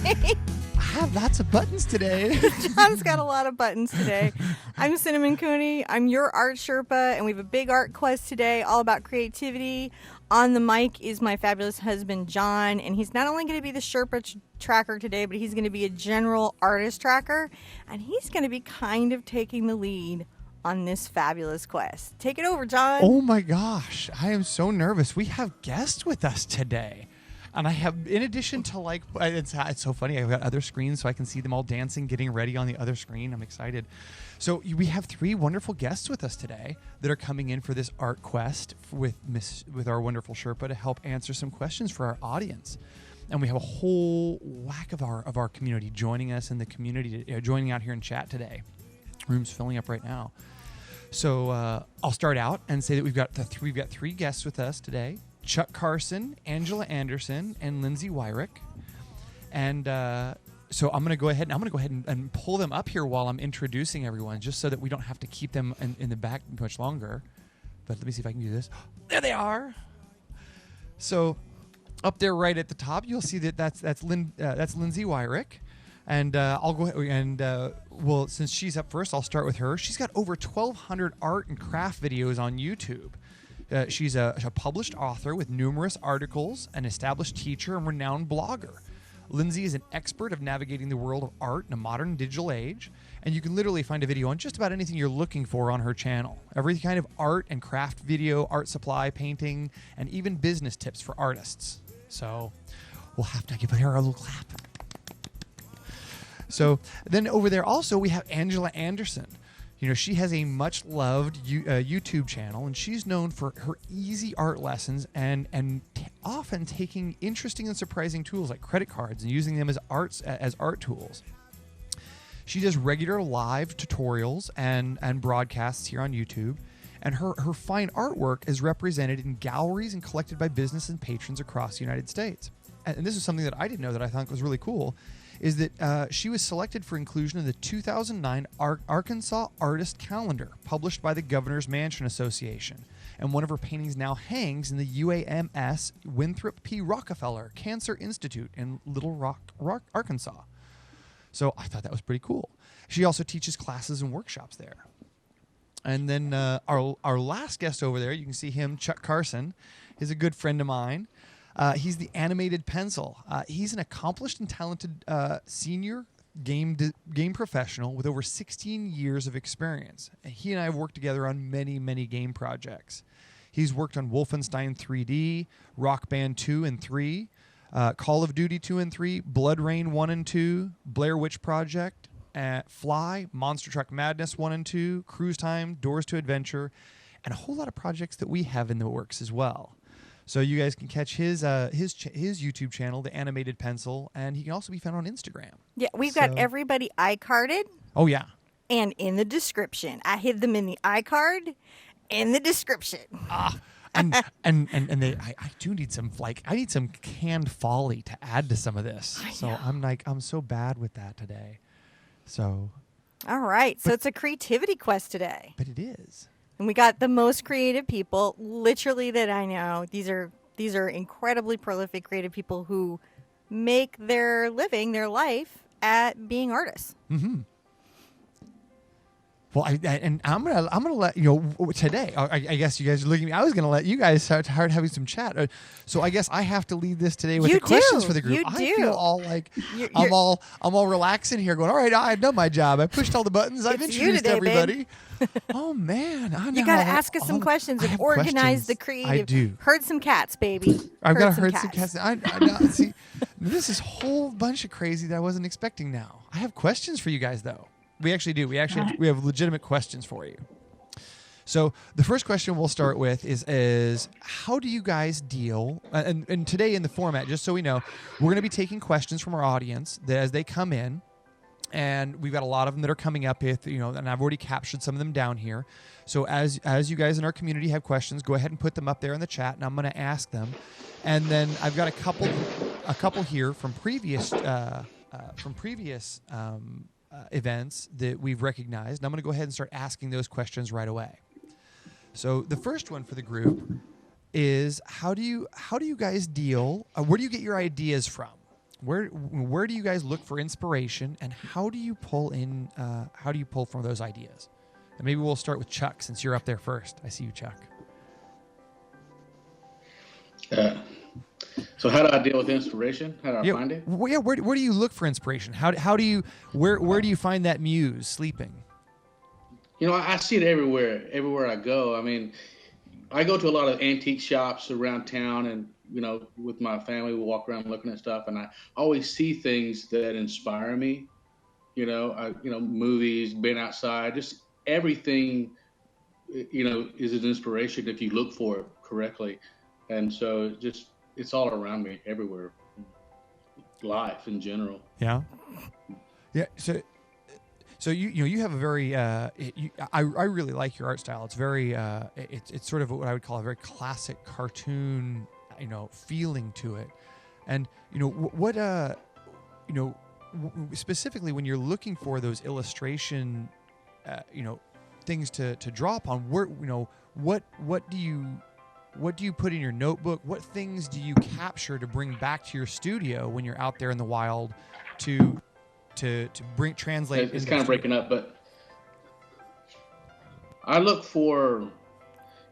today. I have lots of buttons today. John's got a lot of buttons today. I'm Cinnamon Cooney. I'm your art Sherpa, and we have a big art quest today all about creativity. On the mic is my fabulous husband, John, and he's not only going to be the Sherpa tracker today, but he's going to be a general artist tracker, and he's going to be kind of taking the lead on this fabulous quest. Take it over, John. Oh my gosh, I am so nervous. We have guests with us today. And I have, in addition to it's so funny, I've got other screens so I can see them all dancing, getting ready on the other screen. I'm excited. So we have 3 wonderful guests with us today that are coming in for this art quest with our wonderful Sherpa to help answer some questions for our audience. And we have a whole whack of our community joining us in the community, joining out here in chat today. Room's filling up right now. So I'll start out and say that we've got 3 guests with us today. Chuck Carson, Angela Anderson, and Lindsay Weirich. And so I'm going to go ahead and pull them up here while I'm introducing everyone, just so that we don't have to keep them in the back much longer. But let me see if I can do this. There they are. So up there right at the top, you'll see that's Lindsay Weirich. And I'll go and well, since she's up first, I'll start with her. She's got over 1,200 art and craft videos on YouTube. She's a published author with numerous articles, an established teacher, and renowned blogger. Lindsay is an expert of navigating the world of art in a modern digital age, and you can literally find a video on just about anything you're looking for on her channel. Every kind of art and craft video, art supply, painting, and even business tips for artists. So we'll have to give her a little clap. So then over there also we have Angela Anderson. You know, she has a much-loved YouTube channel, and she's known for her easy art lessons and often taking interesting and surprising tools like credit cards and using them as art tools. She does regular live tutorials and broadcasts here on YouTube, and her fine artwork is represented in galleries and collected by business and patrons across the United States. And this is something that I didn't know that I thought was really cool, is that she was selected for inclusion in the 2009 Arkansas Artist Calendar, published by the Governor's Mansion Association. And one of her paintings now hangs in the UAMS Winthrop P. Rockefeller Cancer Institute in Little Rock, Arkansas. So I thought that was pretty cool. She also teaches classes and workshops there. And then our last guest over there, you can see him, Chuck Carson, is a good friend of mine. He's the animated pencil. He's an accomplished and talented senior game professional with over 16 years of experience. And he and I have worked together on many, many game projects. He's worked on Wolfenstein 3D, Rock Band 2 and 3, Call of Duty 2 and 3, Blood Rain 1 and 2, Blair Witch Project, Fly, Monster Truck Madness 1 and 2, Cruise Time, Doors to Adventure, and a whole lot of projects that we have in the works as well. So you guys can catch his YouTube channel, The Animated Pencil, and he can also be found on Instagram. Yeah, we've got everybody iCarded. Oh, yeah. And in the description. I hid them in the iCard in the description. And I do need some, I need some canned folly to add to some of this. So I'm so bad with that today. So. All right. So it's a creativity quest today. But it is. And we got the most creative people, literally, that I know. These are incredibly prolific, creative people who make their living, their life, at being artists. Mm-hmm. Well, I'm gonna let you know today. I guess you guys are looking at me. I was gonna let you guys start having some chat. So I guess I have to lead this today with the questions for the group. I feel all like I'm all relaxing here, going, all right, I've done my job. I pushed all the buttons. I've introduced everybody. Oh man, you got to ask us some questions and organize the creative. I do. Herd some cats, baby. I've got to herd some cats. I see. This is a whole bunch of crazy that I wasn't expecting. Now I have questions for you guys, though. We actually do. We have legitimate questions for you. So the first question we'll start with is how do you guys deal? And today in the format, just so we know, we're going to be taking questions from our audience as they come in. And we've got a lot of them that are coming up with, and I've already captured some of them down here. So as you guys in our community have questions, go ahead and put them up there in the chat, and I'm going to ask them. And then I've got a couple here from previous events that we've recognized. And I'm going to go ahead and start asking those questions right away. So the first one for the group is how do you guys deal? Where do you get your ideas from? where do you guys look for inspiration, and how do you pull from those ideas? And maybe we'll start with Chuck, since you're up there first. I see you, Chuck. So how do I deal with inspiration? How do I find it? Yeah, where do you look for inspiration? How do you where do you find that muse sleeping? I see it everywhere I go. I mean, I go to a lot of antique shops around town, and with my family, we walk around looking at stuff, and I always see things that inspire me. Movies, being outside, just everything. Is an inspiration if you look for it correctly, and so it's all around me, everywhere. Life in general. Yeah. So you have a very I really like your art style. It's very it's sort of what I would call a very classic cartoon feeling to it. And what specifically when you're looking for those illustration things to draw upon, where what do you put in your notebook? What things do you capture to bring back to your studio when you're out there in the wild to translate? It's kind of breaking up, but I look for,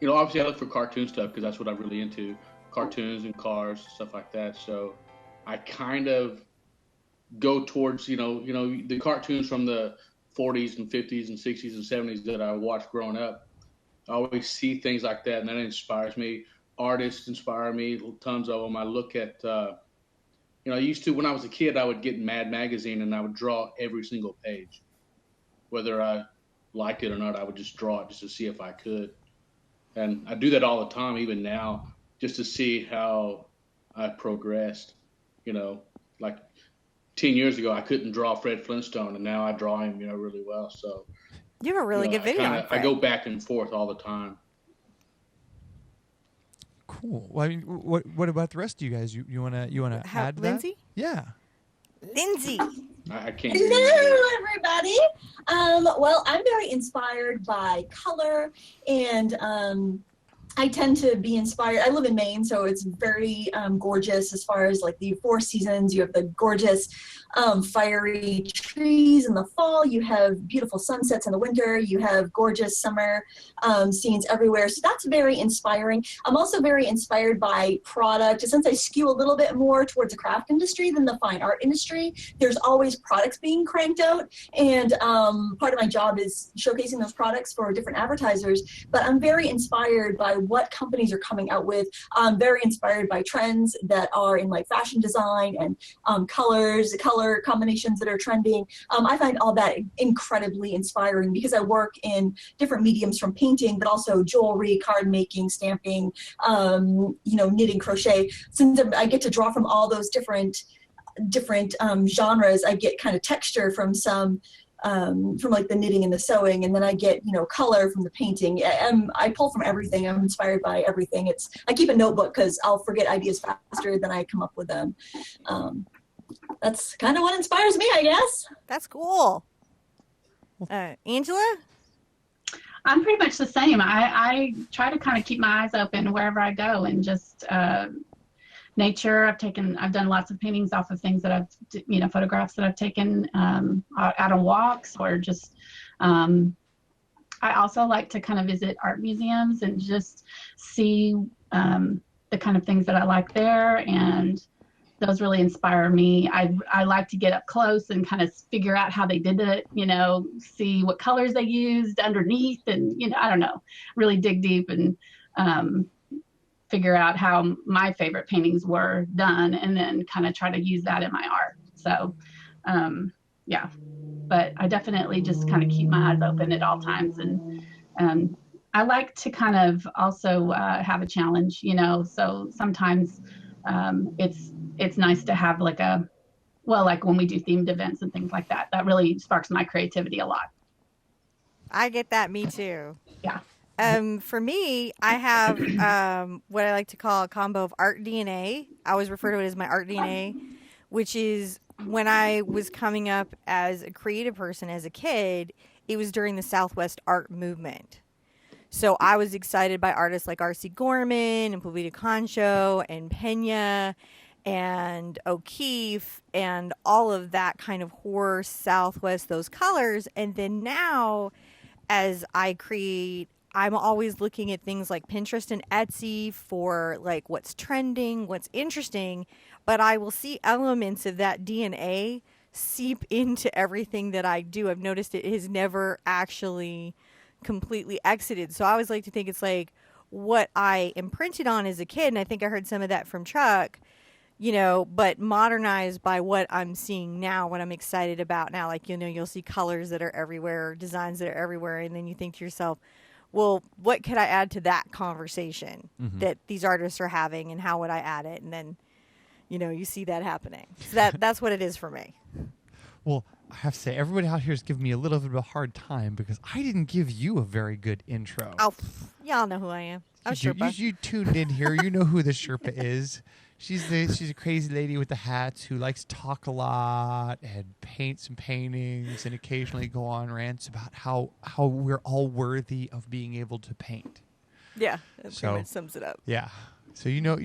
obviously I look for cartoon stuff because that's what I'm really into, cartoons and cars, stuff like that. So I kind of go towards, the cartoons from the 40s and 50s and 60s and 70s that I watched growing up. I always see things like that, and that inspires me. Artists inspire me, tons of them. I look at, I used to, when I was a kid, I would get Mad Magazine and I would draw every single page. Whether I liked it or not, I would just draw it just to see if I could. And I do that all the time, even now, just to see how I progressed. Like 10 years ago, I couldn't draw Fred Flintstone, and now I draw him, really well. So you have a really good video. I go back and forth all the time. Cool. Well, I mean, what about the rest of you guys? You wanna add that? Lindsay? Yeah. Lindsay. I can't. Hello, everybody. Well, I'm very inspired by color, and I tend to be inspired. I live in Maine, so it's very gorgeous as far as like the 4 seasons. You have the gorgeous fiery trees in the fall. You have beautiful sunsets in the winter. You have gorgeous summer scenes everywhere. So that's very inspiring. I'm also very inspired by product. Since I skew a little bit more towards the craft industry than the fine art industry, there's always products being cranked out. And part of my job is showcasing those products for different advertisers. But I'm very inspired by what companies are coming out with. I'm very inspired by trends that are in like fashion design and color combinations that are trending. I find all that incredibly inspiring because I work in different mediums, from painting, but also jewelry, card making, stamping, knitting, crochet. Since I get to draw from all those different genres, I get kind of texture from some from like the knitting and the sewing, and then I get color from the painting. I pull from everything. I'm inspired by everything. I keep a notebook because I'll forget ideas faster than I come up with them. That's kind of what inspires me, I guess. That's cool. Angela? I'm pretty much the same. I try to kind of keep my eyes open wherever I go, and just nature. I've done lots of paintings off of things that I've, photographs that I've taken out on walks, or just, I also like to kind of visit art museums and just see the kind of things that I like there, and those really inspire me. I like to get up close and kind of figure out how they did it, see what colors they used underneath, and, I don't know, really dig deep and figure out how my favorite paintings were done, and then kind of try to use that in my art. So, yeah, but I definitely just kind of keep my eyes open at all times. And I like to kind of also have a challenge, so sometimes it's nice to have like when we do themed events and things like that, that really sparks my creativity a lot. I get that. Me too. Yeah. For me, I have what I like to call a combo of art DNA. I always refer to it as my art DNA, which is when I was coming up as a creative person as a kid, it was during the Southwest art movement. So I was excited by artists like R.C. Gorman and Pulvita Concho and Pena. and O'Keefe and all of that kind of horse, Southwest, those colors. And then now, as I create, I'm always looking at things like Pinterest and Etsy for like what's trending, what's interesting, but I will see elements of that DNA seep into everything that I do. I've noticed it has never actually completely exited. So I always like to think it's like what I imprinted on as a kid, and I think I heard some of that from Chuck, but modernized by what I'm seeing now, what I'm excited about now. Like, you'll see colors that are everywhere, designs that are everywhere, and then you think to yourself, well, what could I add to that conversation that these artists are having, and how would I add it? And then, you see that happening. So that's what it is for me. Well, I have to say, everybody out here is giving me a little bit of a hard time because I didn't give you a very good intro. Oh, y'all know who I am. I'm Sherpa. You tuned in here. You know who the Sherpa is. She's a crazy lady with the hats who likes to talk a lot and paint some paintings and occasionally go on rants about how we're all worthy of being able to paint. Yeah, that pretty much sums it up. Yeah. So you know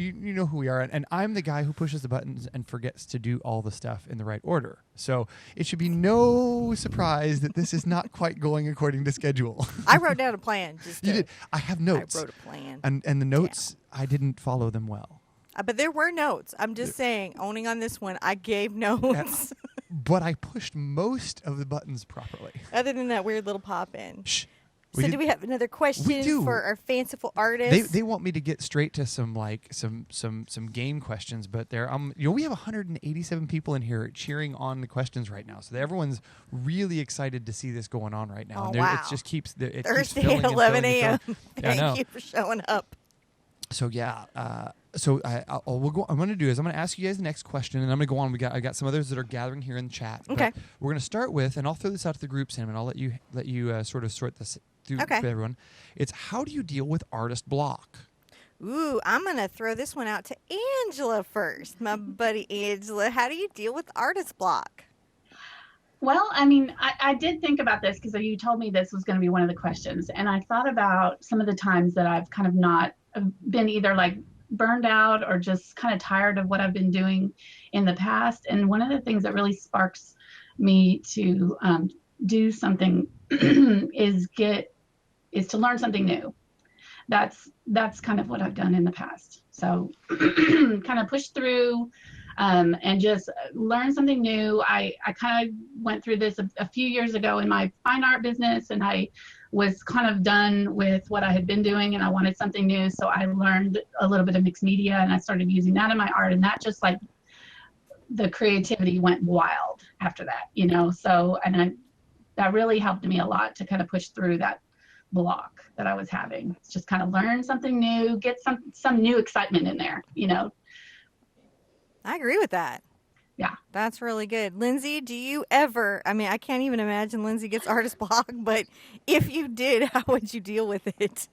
who we are, and I'm the guy who pushes the buttons and forgets to do all the stuff in the right order. So it should be no surprise that this is not quite going according to schedule. I wrote down a plan. You did. I have notes. I wrote a plan, and the notes I didn't follow them well. But there were notes. I'm just saying, owning on this one, I gave notes. But I pushed most of the buttons properly. Other than that weird little pop in. Shh. So do we have another question for our fanciful artists? They want me to get straight to some game questions, but we have 187 people in here cheering on the questions right now. So everyone's really excited to see this going on right now. Oh, and wow. It just keeps Thursday keeps filling at 11 a.m. Thank you for showing up. So yeah, what I'm going to do is I'm going to ask you guys the next question, and I'm going to go on. I got some others that are gathering here in the chat. Okay. But we're going to start with, and I'll throw this out to the group, Sam, and I'll let you sort of sort this through for everyone. It's how do you deal with artist block? Ooh, I'm going to throw this one out to Angela first. My buddy Angela, how do you deal with artist block? Well, I mean, I did think about this because you told me this was going to be one of the questions. And I thought about some of the times that I've kind of not been either like burned out or just kind of tired of what I've been doing in the past. And one of the things that really sparks me to do something is to learn something new. That's kind of what I've done in the past. So kind of push through and just learn something new. I kind of went through this a few years ago in my fine art business, and I was kind of done with what I had been doing, and I wanted something new. So I learned a little bit of mixed media, and I started using that in my art, and that just like the creativity went wild after that, So, that really helped me a lot to kind of push through that block that I was having. It's just kind of learn something new, get some new excitement in there, I agree with that. Yeah. That's really good. Lindsay, do you ever, I can't even imagine Lindsay gets artist block, but if you did, how would you deal with it?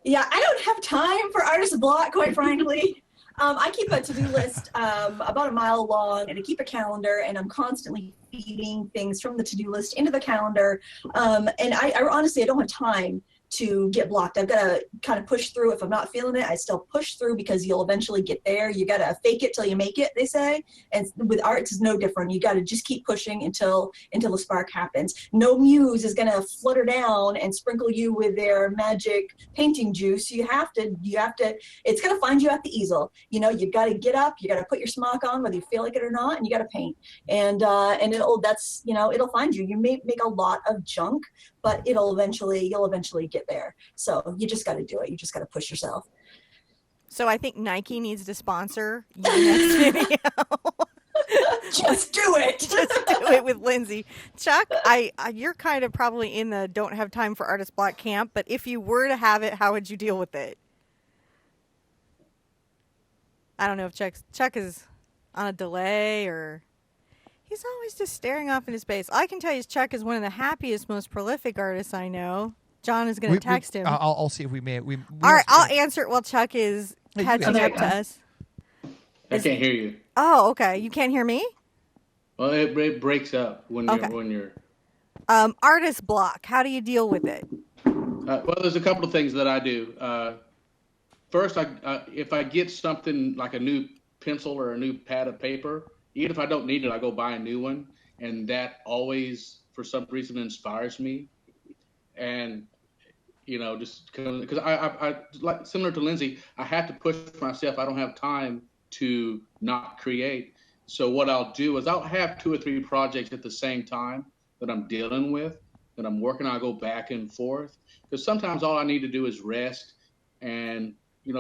Yeah, I don't have time for artist block, quite frankly. I keep a to-do list about a mile long, and I keep a calendar, and I'm constantly feeding things from the to-do list into the calendar. And I honestly, I don't have time to get blocked. I've got to kind of push through. If I'm not feeling it, I still push through because you'll eventually get there. You got to fake it till you make it, they say. And with arts is no different. You got to just keep pushing until the spark happens. No muse is going to flutter down and sprinkle you with their magic painting juice. You have to, it's going to find you at the easel. You've got to get up, you got to put your smock on, whether you feel like it or not, and you got to paint. And it'll find you. You may make a lot of junk, but you'll eventually get there. So you just got to do it. You just got to push yourself. So I think Nike needs to sponsor your next video. Just do it. Just do it with Lindsay. Chuck, you're kind of probably in the don't have time for artist block camp, but if you were to have it, how would you deal with it? I don't know if Chuck is on a delay or... He's always just staring off into space. All I can tell you is Chuck is one of the happiest, most prolific artists I know. John is going to text him. I'll see if we may. All right, I'll answer it while Chuck is catching up to us. I can't hear you. Oh, okay. You can't hear me? Well, it breaks up when you're. Artist block. How do you deal with it? Well, there's a couple of things that I do. First, if I get something like a new pencil or a new pad of paper, even if I don't need it, I go buy a new one, and that always, for some reason, inspires me. And just because I like similar to Lindsay, I have to push myself. I don't have time to not create. So what I'll do is I'll have 2 or 3 projects at the same time that I'm dealing with, that I'm working on. I go back and forth because sometimes all I need to do is rest. And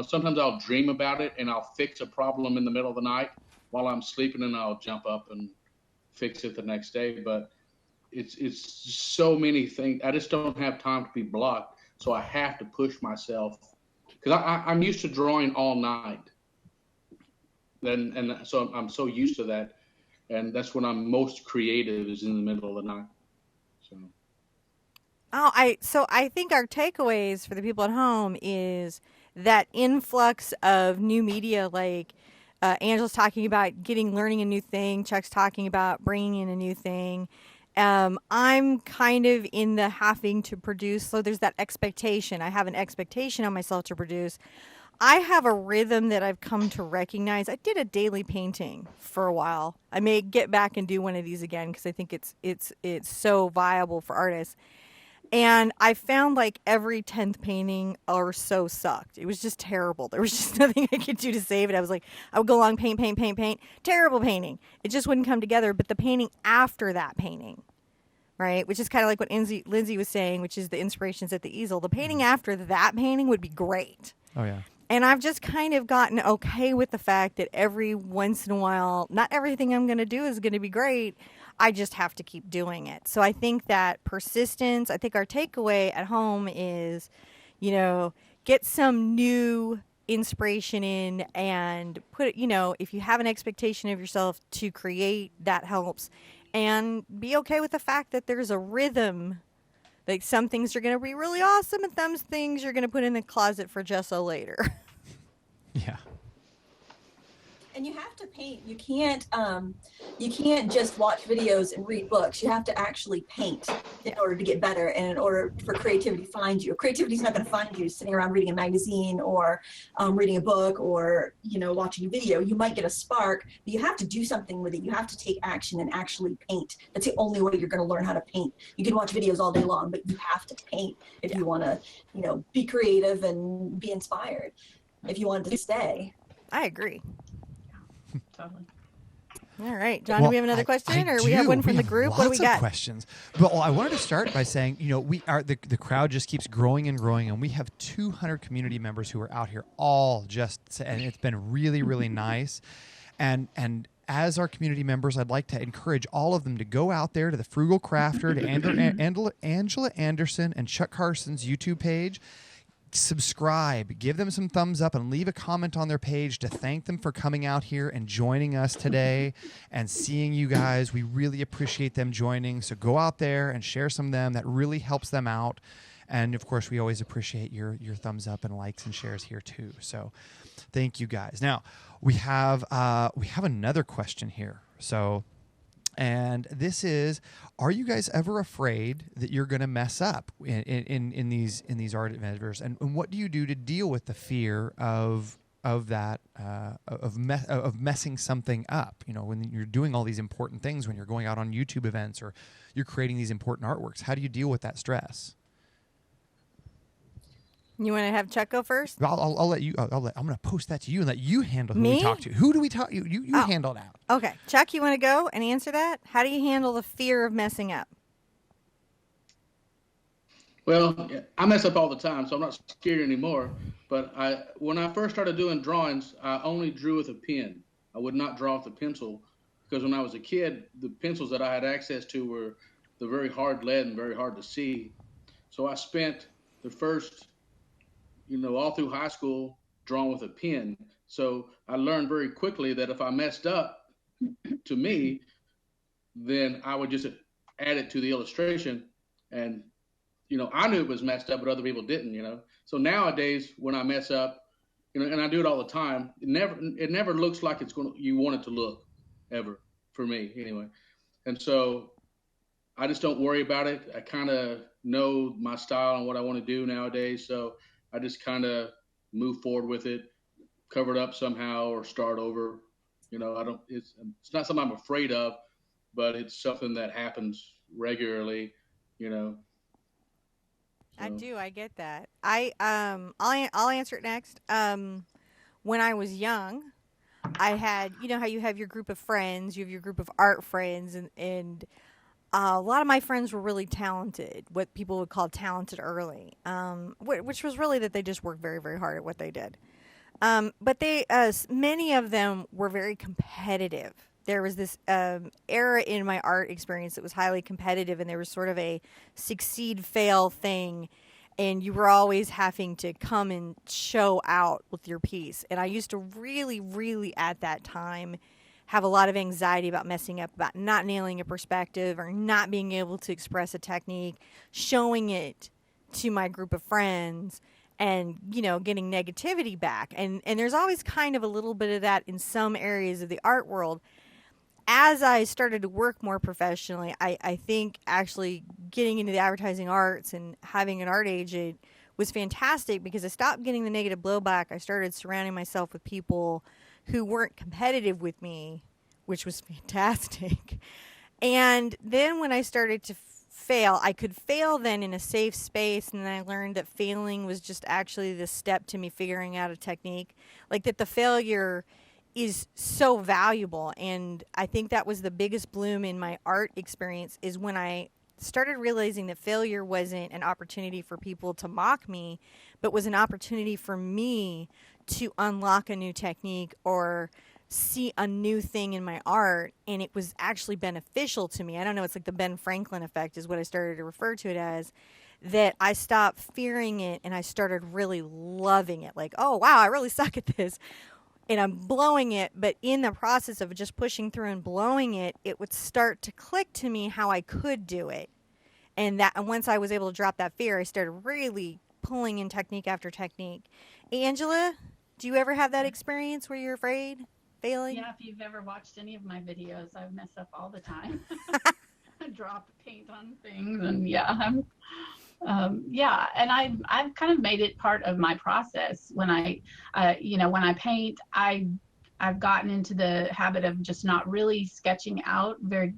sometimes I'll dream about it and I'll fix a problem in the middle of the night while I'm sleeping, and I'll jump up and fix it the next day. But it's so many things. I just don't have time to be blocked. So I have to push myself because I'm used to drawing all night. And so I'm so used to that. And that's when I'm most creative, is in the middle of the night. So. So I think our takeaways for the people at home is that influx of new media, like Angela's talking about learning a new thing, Chuck's talking about bringing in a new thing. I'm kind of in the having to produce, so there's that expectation. I have an expectation on myself to produce. I have a rhythm that I've come to recognize. I did a daily painting for a while. I may get back and do one of these again because I think it's so viable for artists. And I found like every 10th painting or so sucked. It was just terrible. There was just nothing I could do to save it. I would go along, paint. Terrible painting. It just wouldn't come together. But the painting after that painting, right, which is kind of like what Lindsay was saying, which is the inspirations at the easel. The painting after that painting would be great. Oh, yeah. And I've just kind of gotten okay with the fact that every once in a while, not everything I'm going to do is going to be great. I just have to keep doing it. So I think that persistence, I think our takeaway at home is, get some new inspiration in and put it, if you have an expectation of yourself to create, that helps. And be okay with the fact that there's a rhythm. Like some things are going to be really awesome and some things you're going to put in the closet for gesso later. Yeah. And you have to paint. You can't just watch videos and read books. You have to actually paint in order to get better, and in order for creativity to find you. Creativity is not going to find you sitting around reading a magazine or reading a book or watching a video. You might get a spark, but you have to do something with it. You have to take action and actually paint. That's the only way you're going to learn how to paint. You can watch videos all day long, but you have to paint if you want to, be creative and be inspired. If you want to stay. I agree. Totally. All right, John, do we have another question, or we have one from the group? Lots What do we got? of questions. Well, I wanted to start by saying, we are the crowd just keeps growing and growing, and we have 200 community members who are out here and it's been really, really nice. And as our community members, I'd like to encourage all of them to go out there to the Frugal Crafter, to Angela Anderson and Chuck Carson's YouTube page. Subscribe, give them some thumbs up, and leave a comment on their page to thank them for coming out here and joining us today and seeing you guys. We really appreciate them joining. So go out there and share some of them. That really helps them out. And of course, we always appreciate your thumbs up and likes and shares here too. So thank you guys. Now we have another question here. And this is, are you guys ever afraid that you're going to mess up in these art adventures? And what do you do to deal with the fear of messing something up? When you're doing all these important things, when you're going out on YouTube events or you're creating these important artworks, how do you deal with that stress? You want to have Chuck go first? I'll let you. I'm going to post that to you and let you handle who Me? we talk to. Who do we talk? You handle that. Okay, Chuck, you want to go and answer that? How do you handle the fear of messing up? Well, I mess up all the time, so I'm not scared anymore. But when I first started doing drawings, I only drew with a pen. I would not draw with a pencil because when I was a kid, the pencils that I had access to were the very hard lead and very hard to see. So I spent the first all through high school drawing with a pen. So I learned very quickly that if I messed up, to me, then I would just add it to the illustration. And, I knew it was messed up, but other people didn't, So nowadays when I mess up, and I do it all the time, it never looks like you want it to look, ever, for me anyway. And so I just don't worry about it. I kind of know my style and what I want to do nowadays. So I just kind of move forward with it, cover it up somehow, or start over You know, I don't. It's not something I'm afraid of, but it's something that happens regularly. You know. I So. do. I get that. I'll answer it next. When I was young, I had, you know how you have your group of friends, you have your group of art friends, and a lot of my friends were really talented, what people would call talented early, which was really that they just worked very, very hard at what they did. But many of them were very competitive. There was this era in my art experience that was highly competitive, and there was sort of a succeed, fail thing, and you were always having to come and show out with your piece. And I used to really, really at that time have a lot of anxiety about messing up, about not nailing a perspective or not being able to express a technique, showing it to my group of friends and, you know, getting negativity back. And there's always kind of a little bit of that in some areas of the art world. As I started to work more professionally, I think actually getting into the advertising arts and having an art agent was fantastic because I stopped getting the negative blowback. I started surrounding myself with people who weren't competitive with me, which was fantastic. And then when I started to fail, I could fail then in a safe space, and then I learned that failing was just actually the step to me figuring out a technique. Like that the failure is so valuable, and I think that was the biggest bloom in my art experience is when I started realizing that failure wasn't an opportunity for people to mock me, but was an opportunity for me to unlock a new technique or see a new thing in my art, and it was actually beneficial to me. I don't know, it's like the Ben Franklin effect is what I started to refer to it as, that I stopped fearing it and I started really loving it. Like, oh wow, I really suck at this and I'm blowing it, but in the process of just pushing through and blowing it, it would start to click to me how I could do it. And once I was able to drop that fear, I started really pulling in technique after technique. Angela, do you ever have that experience where you're afraid, failing? Yeah, if you've ever watched any of my videos, I mess up all the time. I drop paint on things, and yeah, and I've kind of made it part of my process. When when I paint, I've gotten into the habit of just not really sketching out very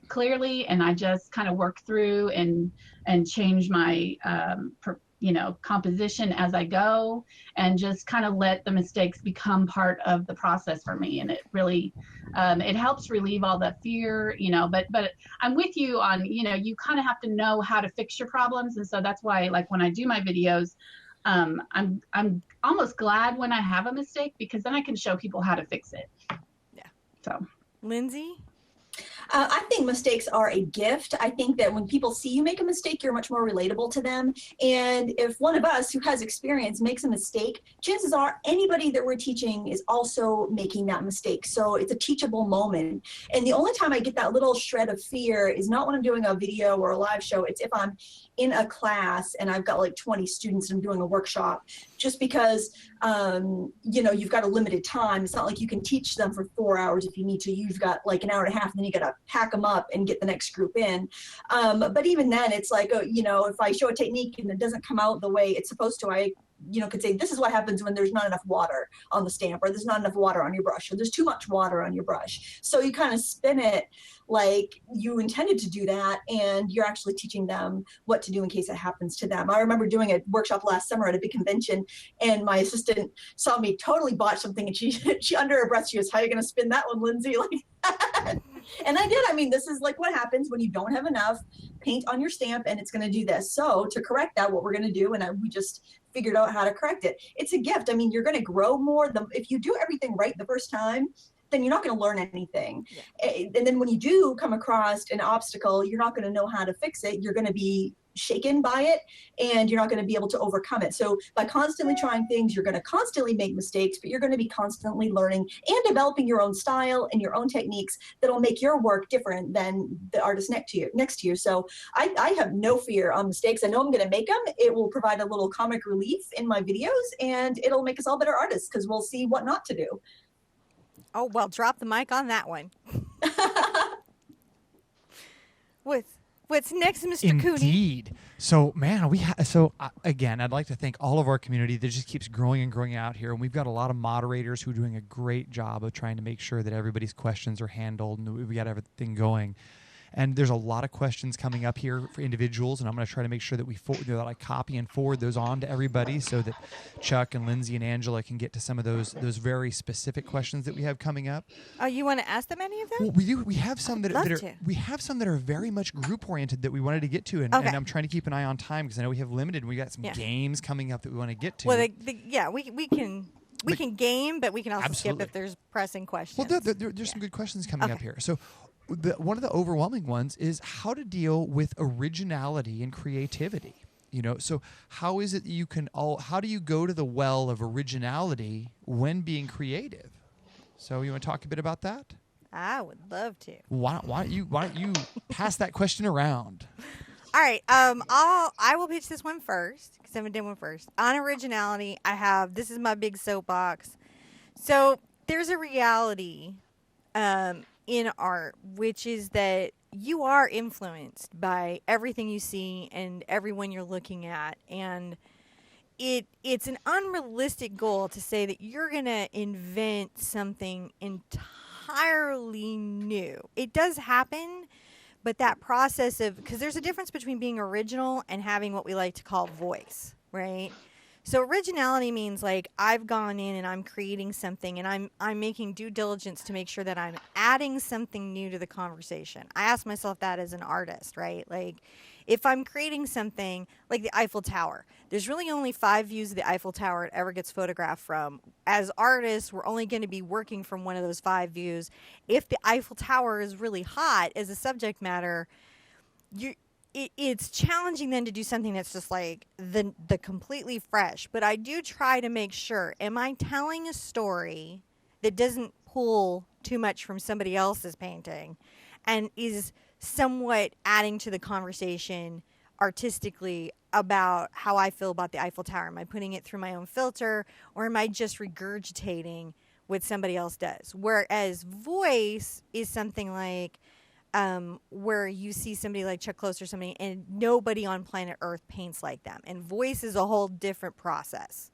clearly, and I just kind of work through and change my composition as I go, and just kind of let the mistakes become part of the process for me. And it really it helps relieve all that fear, but I'm with you on, you kind of have to know how to fix your problems. And so that's why, like, when I do my videos, I'm almost glad when I have a mistake, because then I can show people how to fix it. Yeah. So Lindsay? I think mistakes are a gift. I think that when people see you make a mistake, you're much more relatable to them. And if one of us who has experience makes a mistake, chances are anybody that we're teaching is also making that mistake. So it's a teachable moment. And the only time I get that little shred of fear is not when I'm doing a video or a live show. It's if I'm in a class and I've got like 20 students and I'm doing a workshop, just because, you've got a limited time. It's not like you can teach them for 4 hours if you need to. You've got like an hour and a half, and then you got to pack them up and get the next group in. But even then, it's like, if I show a technique and it doesn't come out the way it's supposed to, I could say, this is what happens when there's not enough water on the stamp, or there's not enough water on your brush, or there's too much water on your brush. So you kind of spin it like you intended to do that, and you're actually teaching them what to do in case it happens to them. I remember doing a workshop last summer at a big convention, and my assistant saw me totally botch something, and she under her breath, she goes, "How are you going to spin that one, Lindsay?" Like, and I did. I mean, this is like what happens when you don't have enough paint on your stamp, and it's going to do this. So to correct that, what we're going to do, and we just figured out how to correct it. It's a gift. I mean, you're going to grow more. If you do everything right the first time, then you're not going to learn anything. Yeah. And then when you do come across an obstacle, you're not going to know how to fix it. You're going to be shaken by it, and you're not going to be able to overcome it. So by constantly trying things, you're going to constantly make mistakes, but you're going to be constantly learning and developing your own style and your own techniques that'll make your work different than the artist next to you. So I have no fear on mistakes. I know I'm going to make them. It will provide a little comic relief in my videos, and it'll make us all better artists because we'll see what not to do. Oh, well, drop the mic on that one. What's next, Mr. Cooney? Indeed. So, man, again, I'd like to thank all of our community that just keeps growing and growing out here. And we've got a lot of moderators who are doing a great job of trying to make sure that everybody's questions are handled and we got everything going. And there's a lot of questions coming up here for individuals, and I'm going to try to make sure that that I copy and forward those on to everybody so that Chuck and Lindsay and Angela can get to some of those very specific questions that we have coming up. Oh, you want to ask them any of them? Well, we do. We have some that are to. we have some that are very much group oriented that we wanted to get to, and I'm trying to keep an eye on time because I know we have limited. And we got some games coming up that we want to get to. Well, we can game, but we can also skip if there's pressing questions. Well, there's some good questions coming up here. So. One of the overwhelming ones is how to deal with originality and creativity. So how is it that how do you go to the well of originality when being creative? So you want to talk a bit about that? I would love to. Why don't you pass that question around? All right. I will pitch this one first because I haven't done one first. On originality, this is my big soapbox. So there's a reality in art, which is that you are influenced by everything you see and everyone you're looking at. And it's an unrealistic goal to say that you're going to invent something entirely new. It does happen, but that process because there's a difference between being original and having what we like to call voice, right? So originality means like I've gone in and I'm creating something and I'm making due diligence to make sure that I'm adding something new to the conversation. I ask myself that as an artist, right? Like if I'm creating something like the Eiffel Tower, there's really only 5 views of the Eiffel Tower it ever gets photographed from. As artists, we're only going to be working from one of those 5 views. If the Eiffel Tower is really hot as a subject matter, it's challenging then to do something that's just like the completely fresh. But I do try to make sure, am I telling a story that doesn't pull too much from somebody else's painting and is somewhat adding to the conversation artistically about how I feel about the Eiffel Tower? Am I putting it through my own filter, or am I just regurgitating what somebody else does? Whereas voice is something like where you see somebody like Chuck Close or somebody, and nobody on planet Earth paints like them. And voice is a whole different process.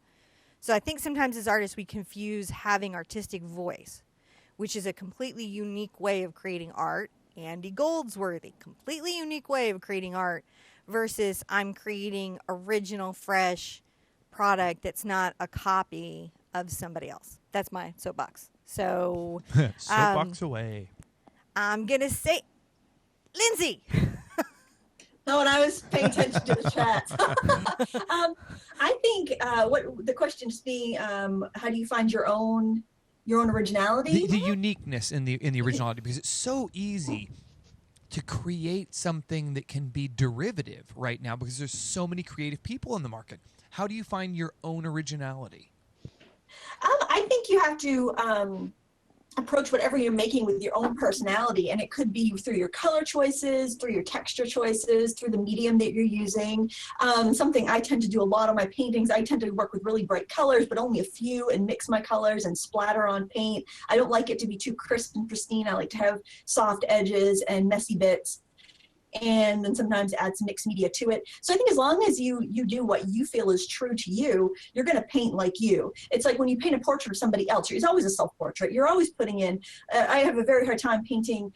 So I think sometimes as artists we confuse having artistic voice, which is a completely unique way of creating art. Andy Goldsworthy, completely unique way of creating art, versus I'm creating original, fresh product that's not a copy of somebody else. That's my soapbox. So soapbox away. I'm going to say, Lindsay. No, and I was paying attention to the chat. I think what the question is being, how do you find your own originality? The uniqueness in the originality, because it's so easy to create something that can be derivative right now because there's so many creative people in the market. How do you find your own originality? I think you have to approach whatever you're making with your own personality, and it could be through your color choices, through your texture choices, through the medium that you're using. Something I tend to do a lot of my paintings, I tend to work with really bright colors, but only a few, and mix my colors and splatter on paint. I don't like it to be too crisp and pristine. I like to have soft edges and messy bits, and then sometimes add some mixed media to it. So I think as long as you do what you feel is true to you, you're going to paint like you. It's like when you paint a portrait of somebody else, it's always a self-portrait. You're always putting in, I have a very hard time painting,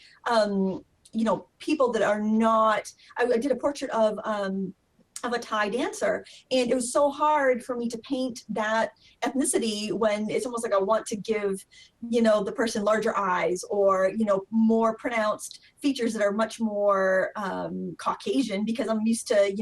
people that are not, I did a portrait of a Thai dancer, and it was so hard for me to paint that ethnicity when it's almost like I want to give, the person larger eyes or, more pronounced features that are much more Caucasian, because I'm used to,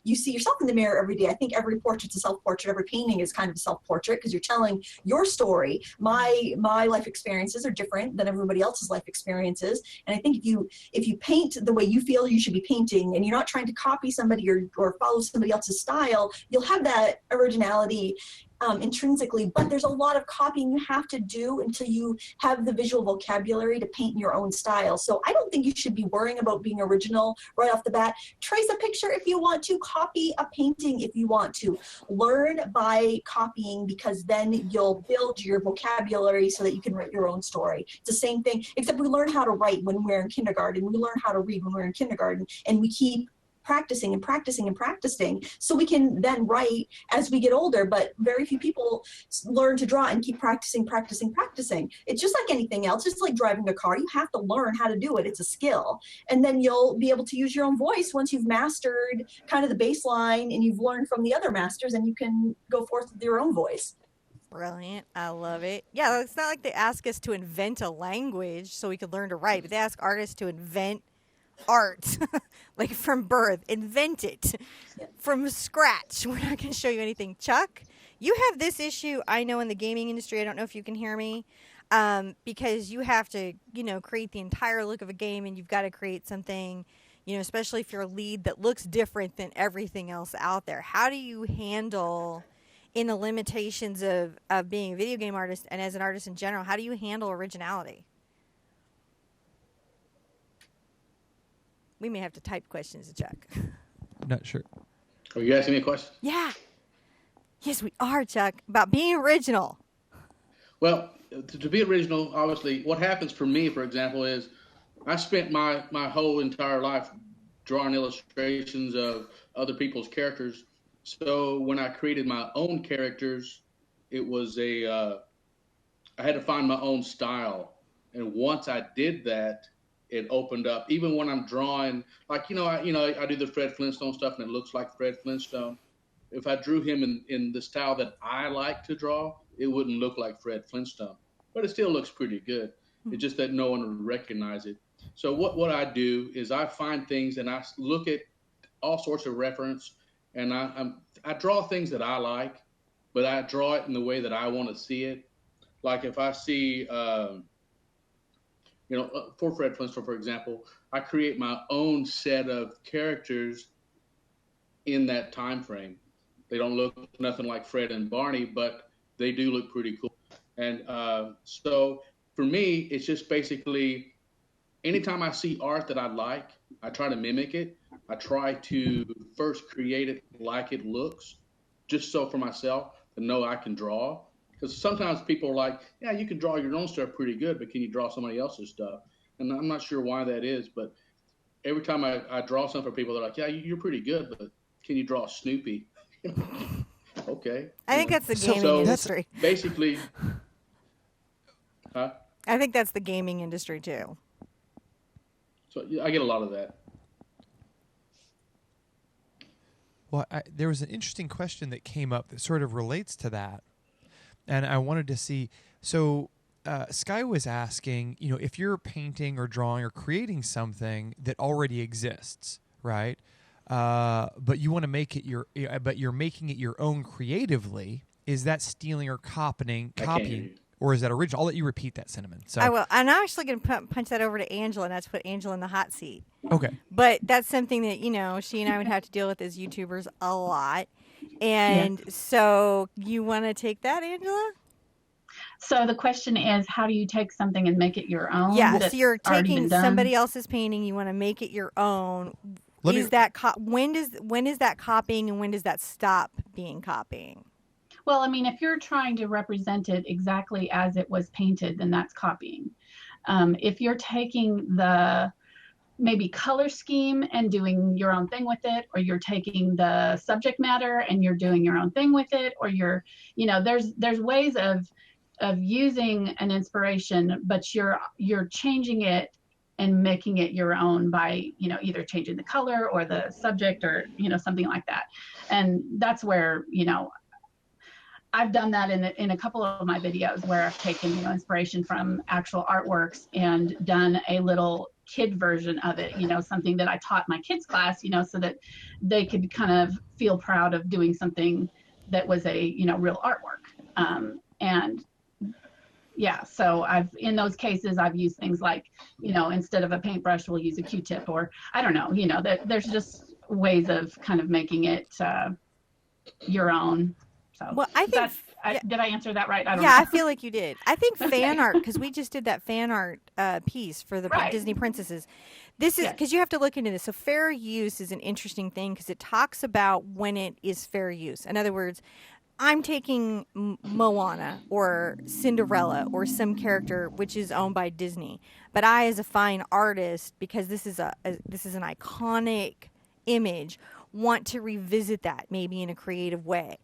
you see yourself in the mirror every day. I think every portrait's a self-portrait. Every painting is kind of a self-portrait because you're telling your story. My life experiences are different than everybody else's life experiences. And I think if you paint the way you feel you should be painting, and you're not trying to copy somebody or follow somebody else's style, you'll have that originality. intrinsically, but there's a lot of copying you have to do until you have the visual vocabulary to paint in your own style. So I don't think you should be worrying about being original right off the bat. Trace a picture if you want to, copy a painting if you want to. Learn by copying, because then you'll build your vocabulary so that you can write your own story. It's the same thing, except we learn how to write when we're in kindergarten. We learn how to read when we're in kindergarten, and we keep practicing and practicing and practicing so we can then write as we get older. But very few people learn to draw and keep practicing. It's just like anything else. It's like driving a car. You have to learn how to do it. It's a skill. And then you'll be able to use your own voice once you've mastered kind of the baseline and you've learned from the other masters, and you can go forth with your own voice. Brilliant. I love it. Yeah, it's not like they ask us to invent a language so we could learn to write, but they ask artists to invent art, like from birth, invent it from scratch. We're not going to show you anything. Chuck, you have this issue, I know, in the gaming industry. I don't know if you can hear me, because you have to, create the entire look of a game, and you've got to create something, especially if you're a lead that looks different than everything else out there. How do you handle, in the limitations of being a video game artist and as an artist in general, how do you handle originality? We may have to type questions to Chuck. Not sure. Are you asking me a question? Yeah. Yes, we are, Chuck, about being original. Well, to be original, obviously, what happens for me, for example, is I spent my whole entire life drawing illustrations of other people's characters. So when I created my own characters, it was I had to find my own style. And once I did that, it opened up. Even when I'm drawing, like, I do the Fred Flintstone stuff, and it looks like Fred Flintstone. If I drew him in the style that I like to draw, it wouldn't look like Fred Flintstone. But it still looks pretty good. It's just that no one would recognize it. So what I do is I find things, and I look at all sorts of reference, and I draw things that I like, but I draw it in the way that I want to see it. Like if I see, for Fred Flintstone, for example, I create my own set of characters in that time frame. They don't look nothing like Fred and Barney, but they do look pretty cool. And so for me, it's just basically anytime I see art that I like, I try to mimic it. I try to first create it like it looks, just so for myself to know I can draw. Because sometimes people are like, yeah, you can draw your own stuff pretty good, but can you draw somebody else's stuff? And I'm not sure why that is, but every time I draw something for people, they're like, yeah, you're pretty good, but can you draw Snoopy? Okay. I think that's the gaming industry. Basically, I think that's the gaming industry too. So I get a lot of that. Well, there was an interesting question that came up that sort of relates to that. And I wanted to see, so Sky was asking, if you're painting or drawing or creating something that already exists, right? But you want to make it but you're making it your own creatively. Is that stealing or copying, or is that original? I'll let you repeat that, Cinnamon. So I will. I'm actually going to punch that over to Angela, and that's put Angela in the hot seat. Okay. But that's something that, she and I would have to deal with as YouTubers a lot. And so you want to take that, Angela? So the question is, how do you take something and make it your own? Yeah, so you're taking somebody else's painting, you want to make it your own. When is that copying, and when does that stop being copying? Well, I mean, if you're trying to represent it exactly as it was painted, then that's copying. If you're taking the maybe color scheme and doing your own thing with it, or you're taking the subject matter and you're doing your own thing with it, or there's ways of using an inspiration, but you're changing it and making it your own by either changing the color or the subject or something like that. And that's where I've done that in a couple of my videos where I've taken inspiration from actual artworks and done a little kid version of it, something that I taught my kids class, so that they could kind of feel proud of doing something that was a real artwork. And yeah, so in those cases I've used things like instead of a paintbrush we'll use a Q-tip, or I don't know, that there's just ways of kind of making it your own. So Well, I think did I answer that right? I don't yeah, know. I feel like you did. I think fan art, because we just did that fan art piece for the Right. Disney princesses. This is because you have to look into this. So fair use is an interesting thing because it talks about when it is fair use. In other words, I'm taking Moana or Cinderella or some character which is owned by Disney, but I, as a fine artist, because this is this is an iconic image, want to revisit that maybe in a creative way.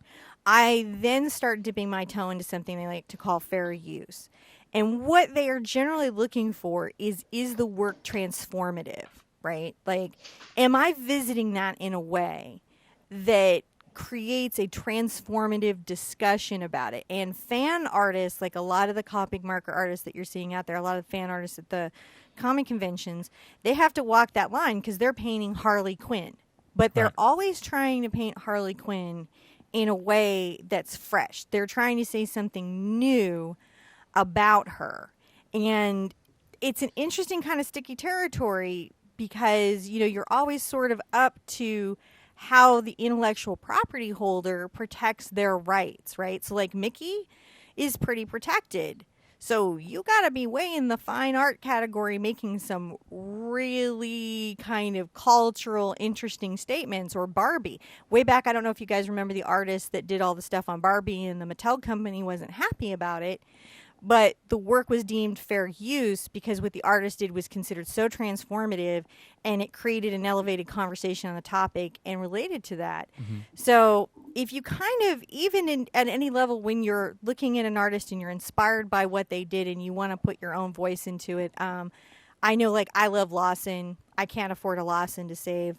I then start dipping my toe into something they like to call fair use. And what they are generally looking for is the work transformative, right? Like, am I visiting that in a way that creates a transformative discussion about it? And fan artists, like a lot of the comic marker artists that you're seeing out there, a lot of fan artists at the comic conventions, they have to walk that line because they're painting Harley Quinn. But they're always trying to paint Harley Quinn in a way that's fresh. They're trying to say something new about her. And it's an interesting kind of sticky territory because, you know, you're always sort of up to how the intellectual property holder protects their rights, right? So like Mickey is pretty protected. So you got to be way in the fine art category making some really kind of cultural, interesting statements. Or Barbie. Way back, I don't know if you guys remember the artist that did all the stuff on Barbie and the Mattel company wasn't happy about it. But the work was deemed fair use because what the artist did was considered so transformative and it created an elevated conversation on the topic and related to that. Mm-hmm. So if you kind of, even at any level, when you're looking at an artist and you're inspired by what they did and you want to put your own voice into it, I know, like, I love Lawson. I can't afford a Lawson to save.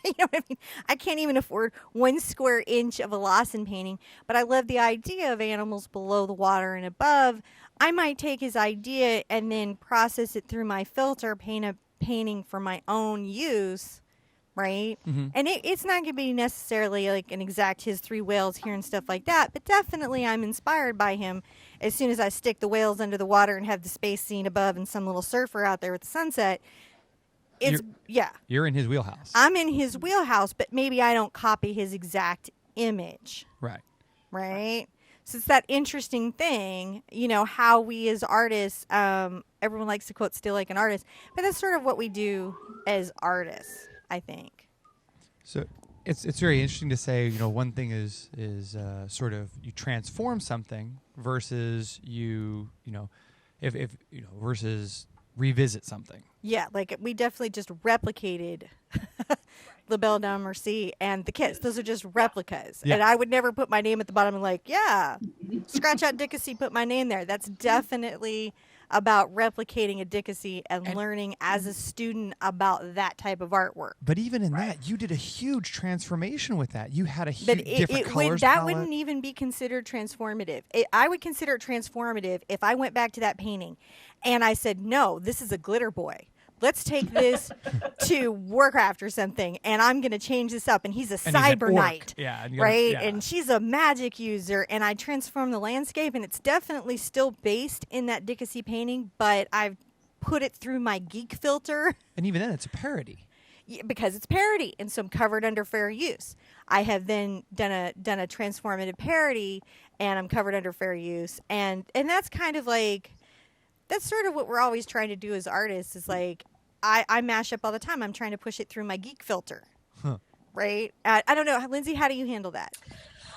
You know what I mean? I can't even afford 1 square inch of a Lawson painting, but I love the idea of animals below the water and above. I might take his idea and then process it through my filter, paint a painting for my own use, right? Mm-hmm. And it's not going to be necessarily like an exact his 3 whales here and stuff like that, but definitely I'm inspired by him as soon as I stick the whales under the water and have the space scene above and some little surfer out there with the sunset. You're in his wheelhouse. I'm in his wheelhouse, but maybe I don't copy his exact image. Right? So it's that interesting thing, you know, how we as artists, everyone likes to quote "still like an artist," but that's sort of what we do as artists, I think. So it's very interesting to say, you know, one thing is sort of you transform something versus you know, if you know, versus revisit something. Yeah, like we definitely just replicated La Belle Dame Merci and The Kiss. Those are just replicas. Yeah. And I would never put my name at the bottom and like, yeah, scratch out Dickacy, put my name there. That's definitely about replicating a Dickacy and learning as a student about that type of artwork. But even in that, you did a huge transformation with that. You had a huge different colors that palette. Wouldn't even be considered transformative. I would consider it transformative if I went back to that painting and I said, no, this is a glitter boy. Let's take this to Warcraft or something, and I'm going to change this up. And he's a cyber knight, right? Yeah. And she's a magic user, and I transform the landscape, and it's definitely still based in that Dickacy painting, but I've put it through my geek filter. And even then, it's a parody. Yeah, because it's parody, and so I'm covered under fair use. I have then done a transformative parody, and I'm covered under fair use, and that's kind of like. That's sort of what we're always trying to do as artists is like, I mash up all the time. I'm trying to push it through my geek filter, right? I don't know. Lindsay, how do you handle that?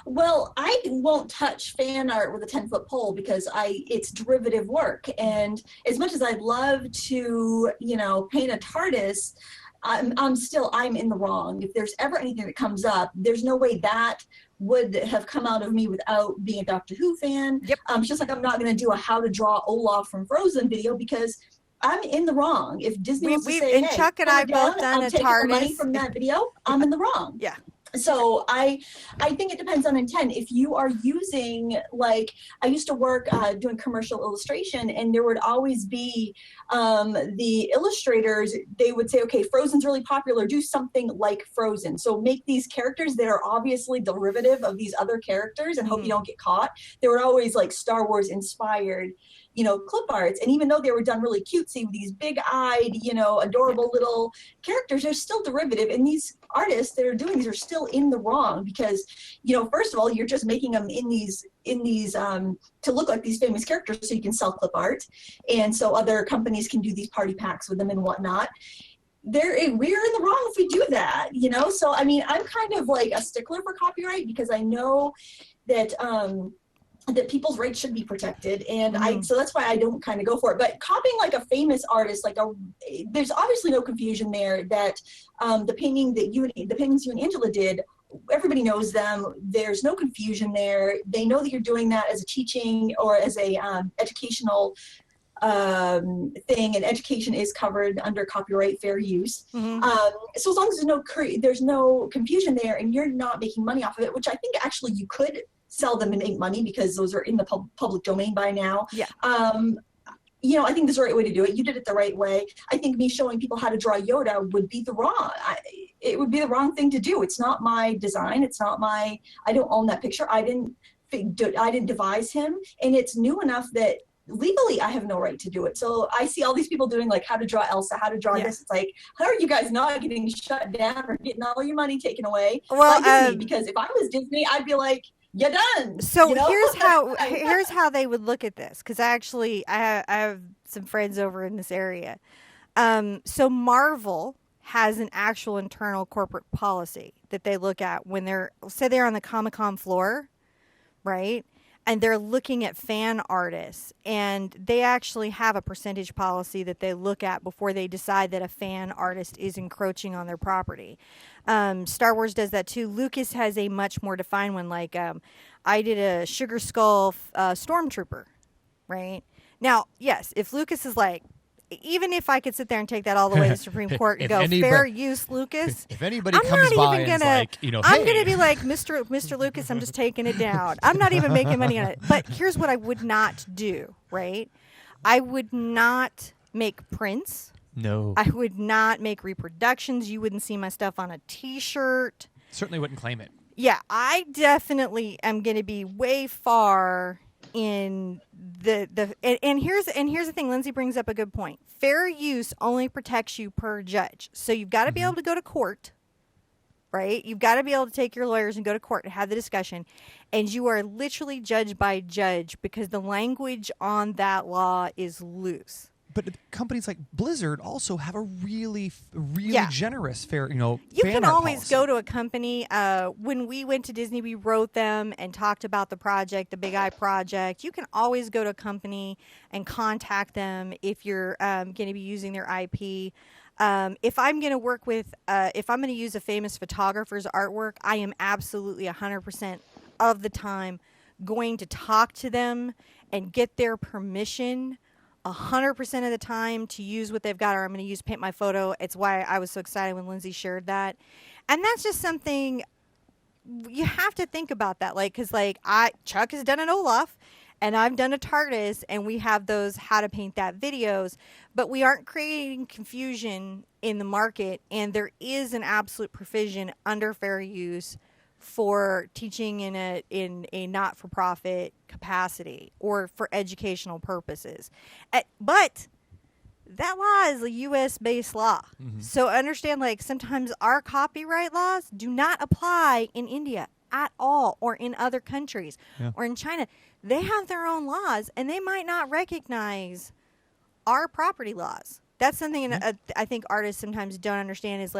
Well, I won't touch fan art with a 10-foot pole because it's derivative work. And as much as I'd love to, you know, paint a TARDIS, I'm in the wrong. If there's ever anything that comes up, there's no way that would have come out of me without being a Doctor Who fan. Yep. It's just like I'm not going to do a how to draw Olaf from Frozen video because I'm in the wrong. If Disney wants to say, and hey, Chuck and I both done a TARDIS. Money from that video, I'm in the wrong. Yeah. So I think it depends on intent. If you are using, like, I used to work doing commercial illustration, and there would always be the illustrators, they would say, okay, Frozen's really popular, do something like Frozen. So make these characters that are obviously derivative of these other characters and hope you don't get caught. They were always like Star Wars inspired, you know, clip arts. And even though they were done really cutesy with these big-eyed, you know, adorable little characters, they're still derivative. And these artists that are doing these are still still in the wrong because, first of all, you're just making them in these to look like these famous characters so you can sell clip art. And so other companies can do these party packs with them and whatnot. We're in the wrong if we do that, So, I mean, I'm kind of like a stickler for copyright because I know that that people's rights should be protected, and so that's why I don't kind of go for it. But copying like a famous artist, there's obviously no confusion there that the paintings you and Angela did, everybody knows them. There's no confusion there. They know that you're doing that as a teaching or as a educational thing, and education is covered under copyright fair use. So as long as there's no confusion there, and you're not making money off of it, which I think actually you could sell them and make money because those are in the public domain by now. Yeah. I think this is the right way to do it. You did it the right way. I think me showing people how to draw Yoda would be it would be the wrong thing to do. It's not my design. It's not I don't own that picture. I didn't devise him, and it's new enough that legally I have no right to do it. So I see all these people doing like how to draw Elsa, how to draw this. It's like, how are you guys not getting shut down or getting all your money taken away by Disney? Because if I was Disney, I'd be like, you're done. So here's how they would look at this, because I have some friends over in this area. So Marvel has an actual internal corporate policy that they look at when they're on the Comic-Con floor, right? And they're looking at fan artists, and they actually have a percentage policy that they look at before they decide that a fan artist is encroaching on their property. Star Wars does that too. Lucas has a much more defined one. Like I did a Sugar Skull Stormtrooper, right? Now, yes, if Lucas is like, even if I could sit there and take that all the way to the Supreme Court and go, fair use, Lucas. If anybody comes by and is like, I'm going to be like, Mr. Lucas, I'm just taking it down. I'm not even making money on it. But here's what I would not do, right? I would not make prints. No. I would not make reproductions. You wouldn't see my stuff on a T-shirt. Certainly wouldn't claim it. Yeah, I definitely am going to be way far in and here's the thing. Lindsay brings up a good point. Fair use only protects you per judge. So you've got to be able to go to court, right? You've got to be able to take your lawyers and go to court and have the discussion, and you are literally judge by judge because the language on that law is loose. But companies like Blizzard also have a really generous fair, You fan can art always policy. go to a company. When we went to Disney, we wrote them and talked about the project, the Big Eye project. You can always go to a company and contact them if you're going to be using their IP. If I'm going to work with, if I'm going to use a famous photographer's artwork, I am absolutely 100% of the time going to talk to them and get their permission 100% of the time to use what they've got, or I'm going to use Paint My Photo. It's why I was so excited when Lindsay shared that. And that's just something you have to think about that. Because Chuck has done an Olaf and I've done a TARDIS, and we have those how to paint that videos, but we aren't creating confusion in the market. And there is an absolute provision under fair use for teaching in a not-for-profit capacity or for educational purposes. But that law is a U.S.-based law. So understand, sometimes our copyright laws do not apply in India at all, or in other countries, or in China. They have their own laws, and they might not recognize our property laws. That's something I think artists sometimes don't understand is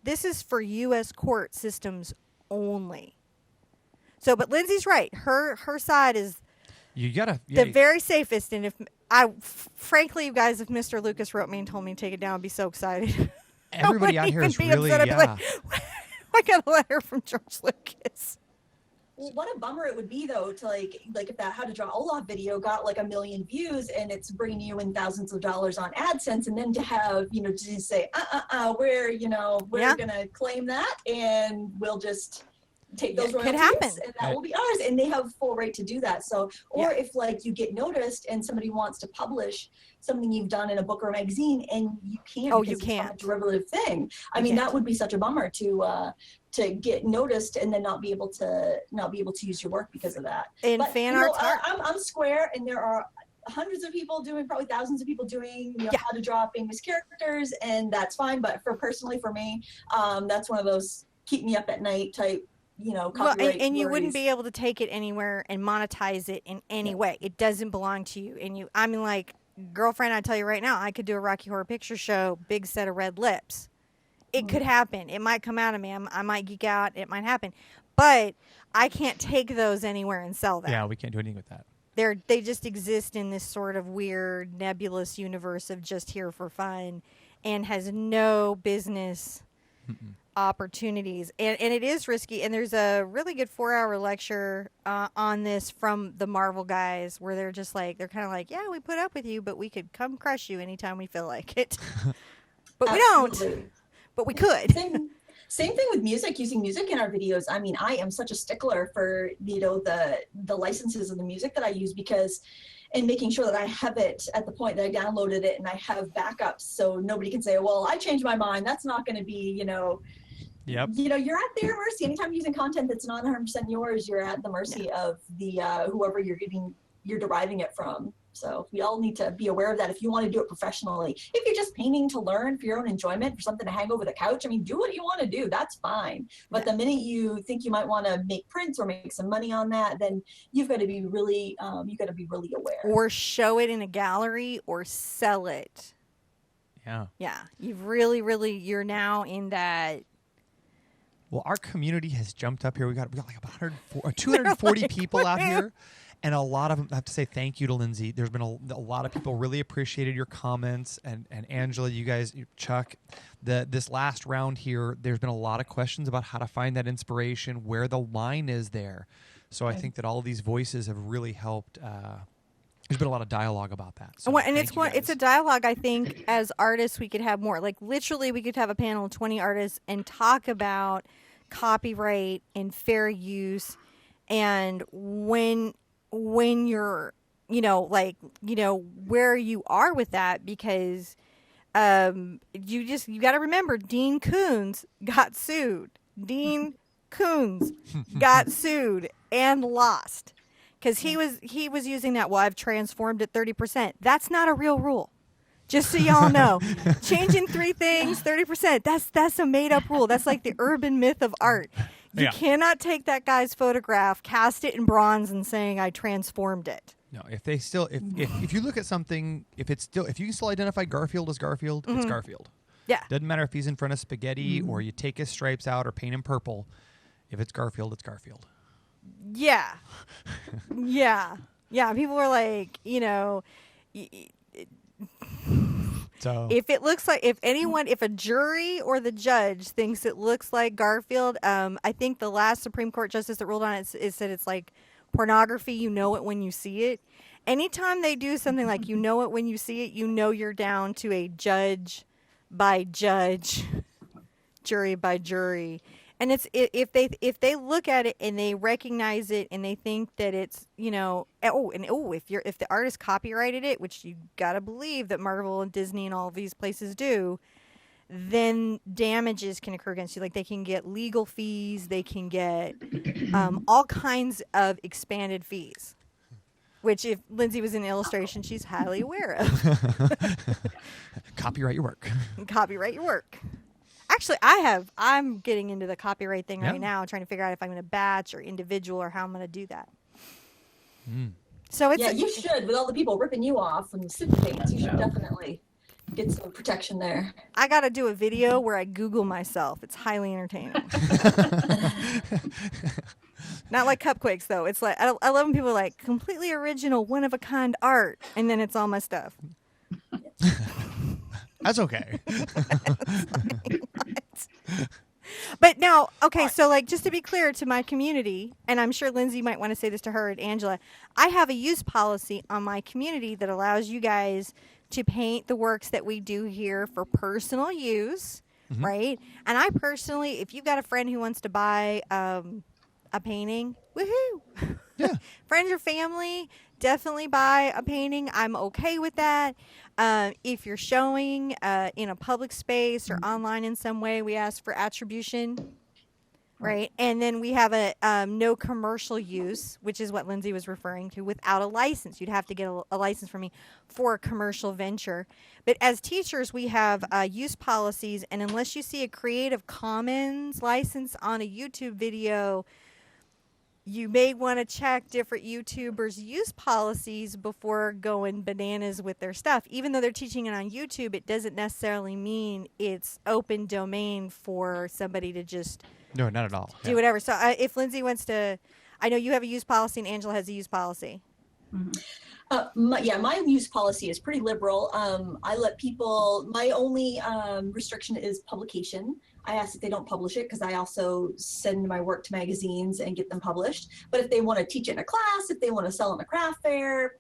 this is for U.S. court systems only. So, but Lindsay's right. Her side is the very safest. And frankly, you guys, if Mr. Lucas wrote me and told me to take it down, I'd be so excited. Everybody out here is really, I got a letter from George Lucas. Well, what a bummer it would be, though, to if that How to Draw Olaf video got 1 million views and it's bringing you in thousands of dollars on AdSense, and then to have, to say, we're going to claim that and we'll just take those royalties and that will be ours, and they have full right to do that. So, or if you get noticed and somebody wants to publish something you've done in a book or a magazine and you can't, you can't. It's a derivative thing. I mean, that would be such a bummer to get noticed and then not be able to use your work because of that. And fan art. I'm square, and there are hundreds of people doing, probably thousands of people doing how to draw famous characters, and that's fine. But for me, that's one of those keep me up at night type, Well, copyright and you wouldn't worries. be able to take it anywhere and monetize it in any way. It doesn't belong to you. And I mean, like, girlfriend, I tell you right now, I could do a Rocky Horror Picture Show, big set of red lips. It could happen. It might come out of me. I might geek out. It might happen. But I can't take those anywhere and sell them. Yeah, we can't do anything with that. They just exist in this sort of weird nebulous universe of just here for fun and has no business opportunities. And it is risky. And there's a really good 4-hour lecture on this from the Marvel guys where they're just like, they're kind of like, yeah, we put up with you, but we could come crush you anytime we feel like it. But we Absolutely. don't. But we could. Same thing with music, using music in our videos. I mean, I am such a stickler for, the licenses of the music that I use and making sure that I have it at the point that I downloaded it and I have backups so nobody can say, well, I changed my mind. That's not going to be, Yep. you're at their mercy. Anytime you're using content that's not 100% yours, you're at the mercy of the whoever you're deriving it from. So we all need to be aware of that if you want to do it professionally. If you're just painting to learn for your own enjoyment, for something to hang over the couch, I mean, do what you want to do. That's fine. But the minute you think you might want to make prints or make some money on that, then you've got to be really, aware. Or show it in a gallery or sell it. Yeah. Yeah. You've really, you're now in that. Well, our community has jumped up here. We got like about 240 people out here. And a lot of them, I have to say thank you to Lindsay. There's been a lot of people really appreciated your comments. And Angela, you guys, Chuck, this last round here, there's been a lot of questions about how to find that inspiration, where the line is there. So I think that all of these voices have really helped. There's been a lot of dialogue about that. So it's a dialogue. I think as artists, we could have more. Like literally, we could have a panel of 20 artists and talk about copyright and fair use. And when you're, where you are with that, because you got to remember Dean Koontz got sued. Dean Koontz got sued and lost because he was using that. Well, I've transformed it 30%. That's not a real rule. Just so y'all know, changing 3 things 30%. That's a made up rule. That's like the urban myth of art. You cannot take that guy's photograph, cast it in bronze, and saying I transformed it. No, if you look at something, if you can still identify Garfield as Garfield, it's Garfield. Yeah. Doesn't matter if he's in front of spaghetti or you take his stripes out or paint him purple. If it's Garfield, it's Garfield. Yeah. Yeah. People were like, So if it looks like, if a jury or the judge thinks it looks like Garfield, I think the last Supreme Court justice that ruled on it said it's like pornography. You know it when you see it. Anytime they do something like you know it when you see it, you're down to a judge by judge, jury by jury. And it's if they look at it and they recognize it and they think that it's if the artist copyrighted it, which you gotta believe that Marvel and Disney and all of these places do, then damages can occur against you. Like they can get legal fees, they can get all kinds of expanded fees. Which, if Lindsay was in illustration, she's highly aware of. copyright your work. Copyright your work. Actually, I'm getting into the copyright thing right now, trying to figure out if I'm going to batch or individual or how I'm going to do that. So you should. With all the people ripping you off and the super paints, you should definitely get some protection there. I got to do a video where I Google myself. It's highly entertaining. Not like cupquakes, though. It's like, I love when people are like, completely original, one-of-a-kind art, and then it's all my stuff. That's okay. But now, okay, so like just to be clear to my community, and I'm sure Lindsay might want to say this to her and Angela, I have a use policy on my community that allows you guys to paint the works that we do here for personal use, right? And I personally, if you've got a friend who wants to buy a painting, woohoo! Yeah. Friends or family, definitely buy a painting. I'm okay with that. If you're showing in a public space or online in some way, we ask for attribution. right? And then we have a no commercial use, which is what Lindsay was referring to, without a license. You'd have to get a license from me for a commercial venture. But as teachers, we have use policies, and unless you see a Creative Commons license on a YouTube video, you may want to check different YouTubers' use policies before going bananas with their stuff. Even though they're teaching it on YouTube, it doesn't necessarily mean it's open domain for somebody to just No, not at all. do whatever. So if Lindsay wants to, I know you have a use policy and Angela has a use policy. My use policy is pretty liberal. I let people, my only restriction is publication. I ask that they don't publish it because I also send my work to magazines and get them published. But if they want to teach it in a class, if they want to sell in a craft fair,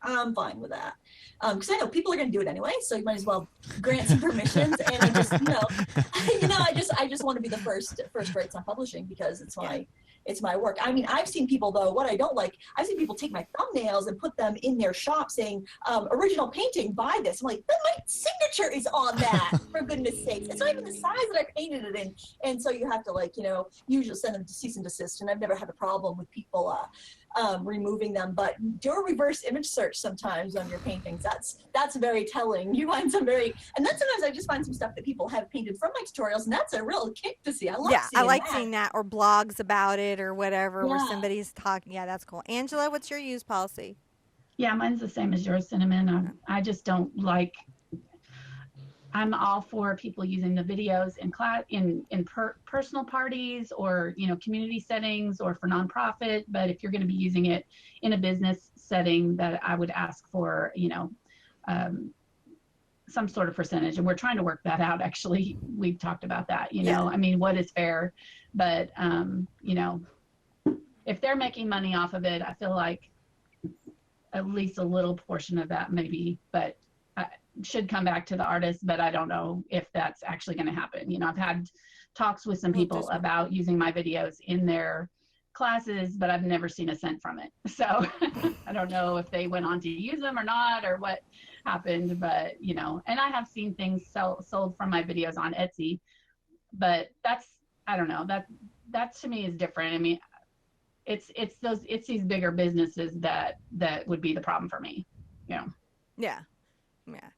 I'm fine with that. Because I know people are going to do it anyway, so you might as well grant some permissions. And I just, I just want to be the first rates on publishing because it's my work. I mean, I've seen people though, what I don't like, I've seen people take my thumbnails and put them in their shop saying, original painting, buy this. I'm like, but my signature is on that, for goodness sakes. It's not even the size that I painted it in. And so you have to usually send them to cease and desist. And I've never had a problem with people removing them, but do a reverse image search sometimes on your paintings. That's very telling. You find some and then sometimes I just find some stuff that people have painted from my tutorials, and that's a real kick to see. I like seeing that, or blogs about it or whatever, where somebody's talking. Yeah, that's cool. Angela, what's your use policy? Yeah, mine's the same as yours, Cinnamon. I just don't like. I'm all for people using the videos in class, in personal parties, or community settings, or for nonprofit. But if you're going to be using it in a business setting, that I would ask for some sort of percentage. And we're trying to work that out. Actually, we've talked about that. I mean, what is fair? But if they're making money off of it, I feel like at least a little portion of that maybe, but should come back to the artist. But I don't know if that's actually going to happen. I've had talks with some people about using my videos in their classes, but I've never seen a cent from it. So I don't know if they went on to use them or not, or what happened, but and I have seen things sold from my videos on Etsy, but I don't know, that to me is different. I mean, it's these bigger businesses that would be the problem for me. Yeah.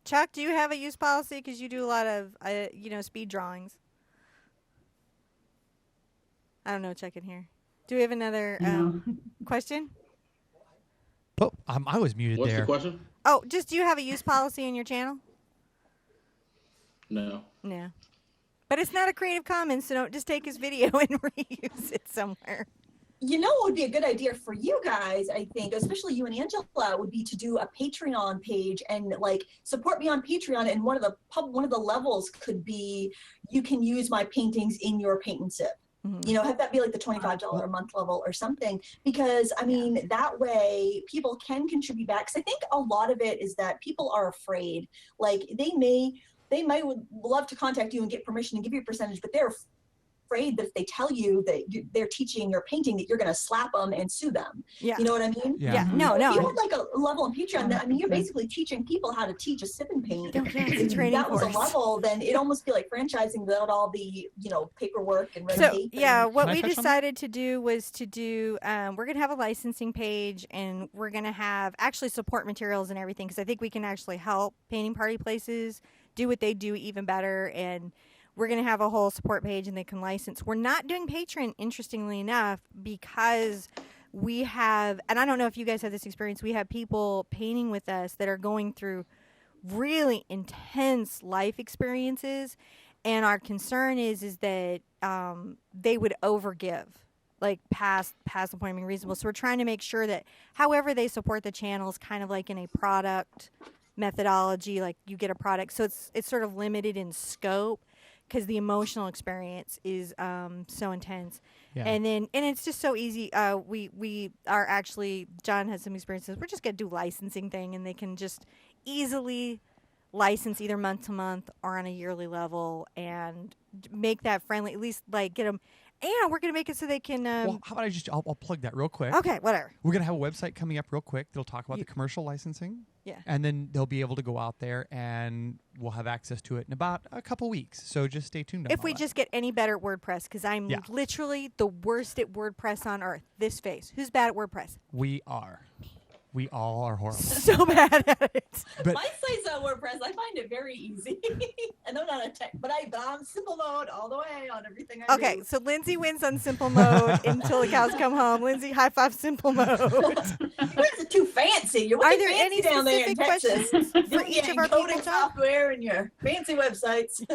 Chuck, do you have a use policy? Because you do a lot of speed drawings. I don't know, Chuck in here. Do we have another question? Oh, I was muted What's there. the question? Oh, do you have a use policy in your channel? No. But it's not a Creative Commons, so don't just take his video and reuse it somewhere. What would be a good idea for you guys, I think, especially you and Angela, would be to do a Patreon page and support me on Patreon. And one of the levels could be you can use my paintings in your paint and sip. Mm-hmm. Have that be like the $25 a month level or something, because I mean, that way people can contribute back. Because I think a lot of it is that people are afraid. They might would love to contact you and get permission and give you a percentage, but they're afraid that if they tell you that they're teaching your painting, that you're going to slap them and sue them. Yeah. You know what I mean? Yeah. No. If you had a level on Patreon, you're basically teaching people how to teach a sip and paint. If that was a level, then it'd almost be like franchising without all the, paperwork and red tape. Yeah, what we decided to do was we're going to have a licensing page, and we're going to have actually support materials and everything, because I think we can actually help painting party places do what they do even better. And we're going to have a whole support page, and they can license. We're not doing Patreon, interestingly enough, because we have, and I don't know if you guys have this experience, we have people painting with us that are going through really intense life experiences, and our concern is that they would overgive, past the point of being reasonable. So we're trying to make sure that however they support the channel is kind of like in a product methodology, like you get a product. So it's sort of limited in scope, because the emotional experience is so intense. Yeah. And it's just so easy. We are actually, John has some experiences. We're just going to do licensing thing, and they can just easily license either month to month or on a yearly level, and make that friendly, at least get them. And we're going to make it so they can. Well, how about I'll plug that real quick. Okay, whatever. We're going to have a website coming up real quick that'll talk about the commercial licensing. Yeah. And then they'll be able to go out there and we'll have access to it in about a couple weeks. So just stay tuned on If all we that. just get any better at WordPress, because I'm literally the worst at WordPress on earth. This face. Who's bad at WordPress? We are. We all are horrible. So bad at it. But My site's on WordPress. I find it very easy. And I'm not a tech, but I'm simple mode all the way on everything I do. Okay, so Lindsay wins on simple mode until the cows come home. Lindsay, high five simple mode. You guys are too fancy. You're Are way there any fancy down there in specific Texas. questions for You each get of our people, coding John? software and your fancy websites.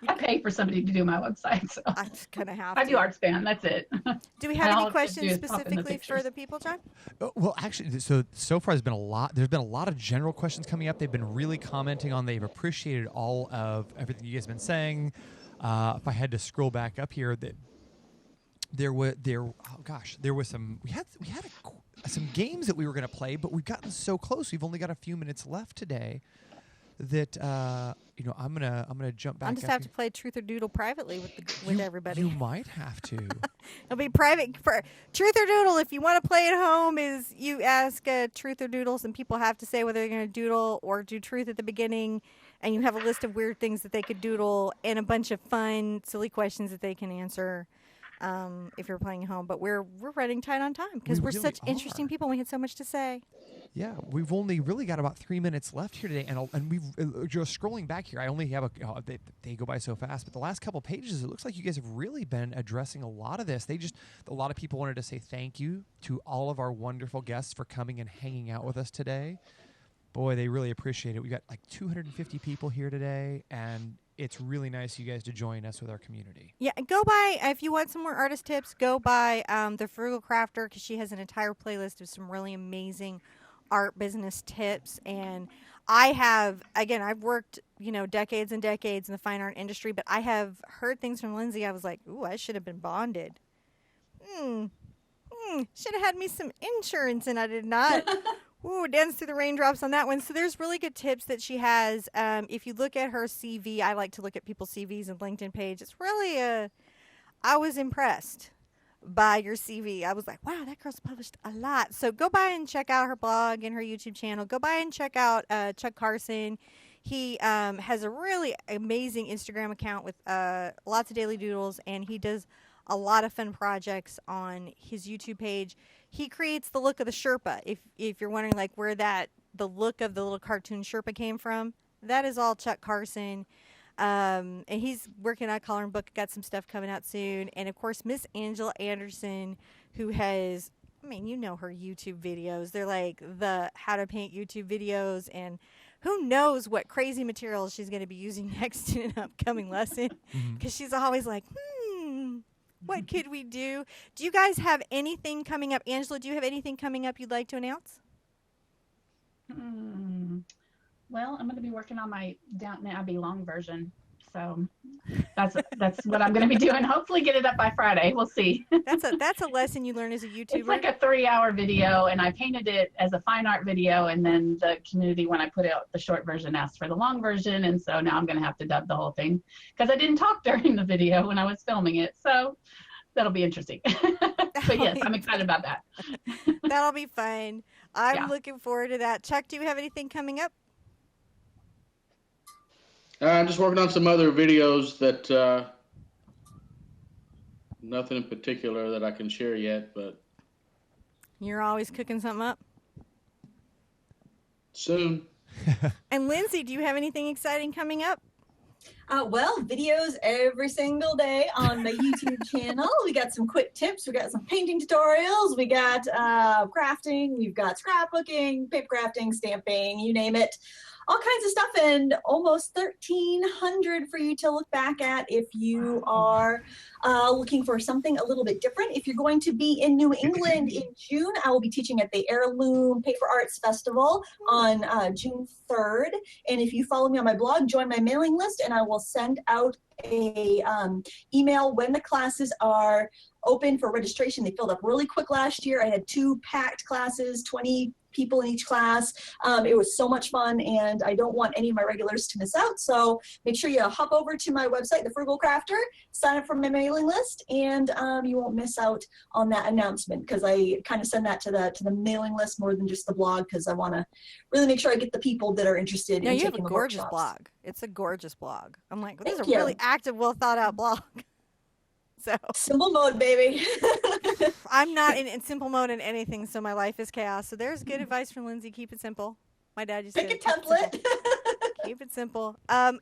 I pay for somebody to do my website, so I'm just going to have to. I do ArtSpan. That's it. Do we have And all any I have to questions do is pop in the specifically for pictures. the people, John? well, actually, so far there's been a lot of general questions coming up. They've been really commenting on. They've appreciated all of everything you guys have been saying. If I had to scroll back up here, there was some we had some games that we were going to play, but we've gotten so close. We've only got a few minutes left today. That I'm gonna jump back. I'll just up have here. to play Truth or Doodle privately with everybody. You might have to. It'll be private for Truth or Doodle. If you want to play at home, is you ask Truth or Doodles, and people have to say whether they're going to doodle or do truth at the beginning, and you have a list of weird things that they could doodle and a bunch of fun, silly questions that they can answer. If you're playing at home, but we're running tight on time because We we're really such interesting are. people. And we had so much to say. Yeah, we've only really got about 3 minutes left here today, and we've just scrolling back here. I only have they go by so fast, but the last couple pages, it looks like you guys have really been addressing a lot of this. A lot of people wanted to say thank you to all of our wonderful guests for coming and hanging out with us today. Boy, they really appreciate it. We got like 250 people here today, and it's really nice of you guys to join us with our community. Yeah, go by if you want some more artist tips. Go by the Frugal Crafter because she has an entire playlist of some really amazing art business tips. And I've worked decades and decades in the fine art industry, but I have heard things from Lindsay. I was like, ooh, I should have been bonded. Should have had me some insurance, and I did not. Ooh, dance through the raindrops on that one. So there's really good tips that she has. If you look at her CV, I like to look at people's CVs and LinkedIn page. It's really I was impressed by your CV. I was like, wow, that girl's published a lot. So go by and check out her blog and her YouTube channel. Go by and check out Chuck Carson. He has a really amazing Instagram account with lots of daily doodles, and he does a lot of fun projects on his YouTube page. He creates the look of the Sherpa. If you're wondering like where the look of the little cartoon Sherpa came from, that is all Chuck Carson. And he's working on a coloring book, got some stuff coming out soon. And of course, Miss Angela Anderson, who has, her YouTube videos. They're like the how to paint YouTube videos, and who knows what crazy materials she's going to be using next in an upcoming lesson. Because she's always like, what could we do? Do you guys have anything coming up? Angela, do you have anything coming up you'd like to announce? Well, I'm going to be working on my Downton Abbey long version. So that's what I'm going to be doing. Hopefully get it up by Friday. We'll see. That's a lesson you learn as a YouTuber. It's like a 3-hour video, and I painted it as a fine art video, and then the community, when I put out the short version, asked for the long version, and so now I'm going to have to dub the whole thing because I didn't talk during the video when I was filming it. So that'll be interesting. But yes, I'm excited about that. That'll be fun. I'm looking forward to that. Chuck, do you have anything coming up? I'm just working on some other videos that nothing in particular that I can share yet, but You're always cooking something up. soon. And Lindsay, do you have anything exciting coming up? Well, videos every single day on my YouTube channel. We got some quick tips. We got some painting tutorials. We got crafting. We've got scrapbooking, paper crafting, stamping, you name it. All kinds of stuff, and almost 1,300 for you to look back at if you are looking for something a little bit different. If you're going to be in New England in June, I will be teaching at the Heirloom Paper Arts Festival on June 3rd. And if you follow me on my blog, join my mailing list, and I will send out a email when the classes are open for registration. They filled up really quick last year. I had 2 packed classes, 20 people in each class. It was so much fun, and I don't want any of my regulars to miss out. So make sure you hop over to my website, The Frugal Crafter, sign up for my mailing list, and you won't miss out on that announcement, because I kind of send that to the mailing list more than just the blog, because I want to really make sure I get the people that are interested No, in you have taking a the gorgeous workshops. blog. It's a gorgeous blog. I'm like, this is Thank a you. really active, well thought out blog. So Simple mode, baby. I'm not in simple mode in anything, so my life is chaos. So there's good advice from Lindsay. Keep it simple. My dad used to Pick say, a keep it simple. template. Keep it simple.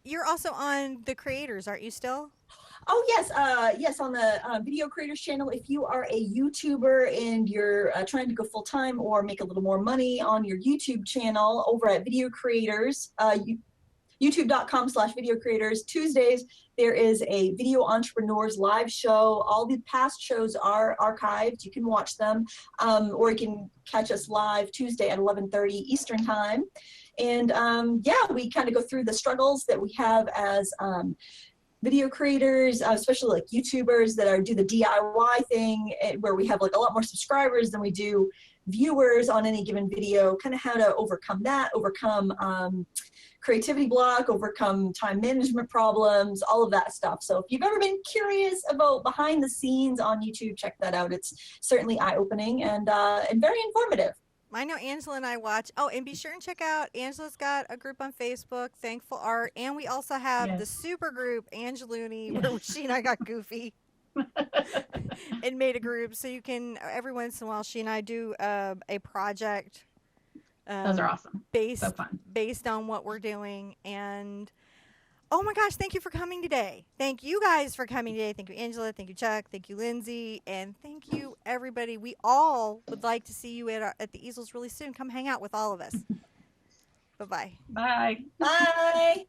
You're also on The Creators, aren't you still? Oh, yes. Yes, on the Video Creators channel, if you are a YouTuber and you're trying to go full-time or make a little more money on your YouTube channel, over at Video Creators, youtube.com/video creators. Tuesdays, there is a Video Entrepreneurs live show. All the past shows are archived. You can watch them, or you can catch us live Tuesday at 11:30 Eastern Time. And yeah, we kind of go through the struggles that we have as video creators, especially like YouTubers that do the DIY thing, where we have like a lot more subscribers than we do viewers on any given video, kind of how to overcome that, overcome creativity block, overcome time management problems, all of that stuff. So if you've ever been curious about behind the scenes on YouTube, check that out. It's certainly eye-opening and very informative. I know Angela and I watch. Oh, and be sure and check out, Angela's got a group on Facebook, Thankful Art, and we also have the super group, Angeloony, where she and I got goofy and made a group. So you can, every once in a while, she and I do a project. Those are awesome. So fun. Based on what we're doing. And oh my gosh, thank you for coming today. Thank you guys for coming today. Thank you, Angela. Thank you, Chuck. Thank you, Lindsay. And thank you, everybody. We all would like to see you at the easels really soon. Come hang out with all of us. Bye-bye. Bye. Bye.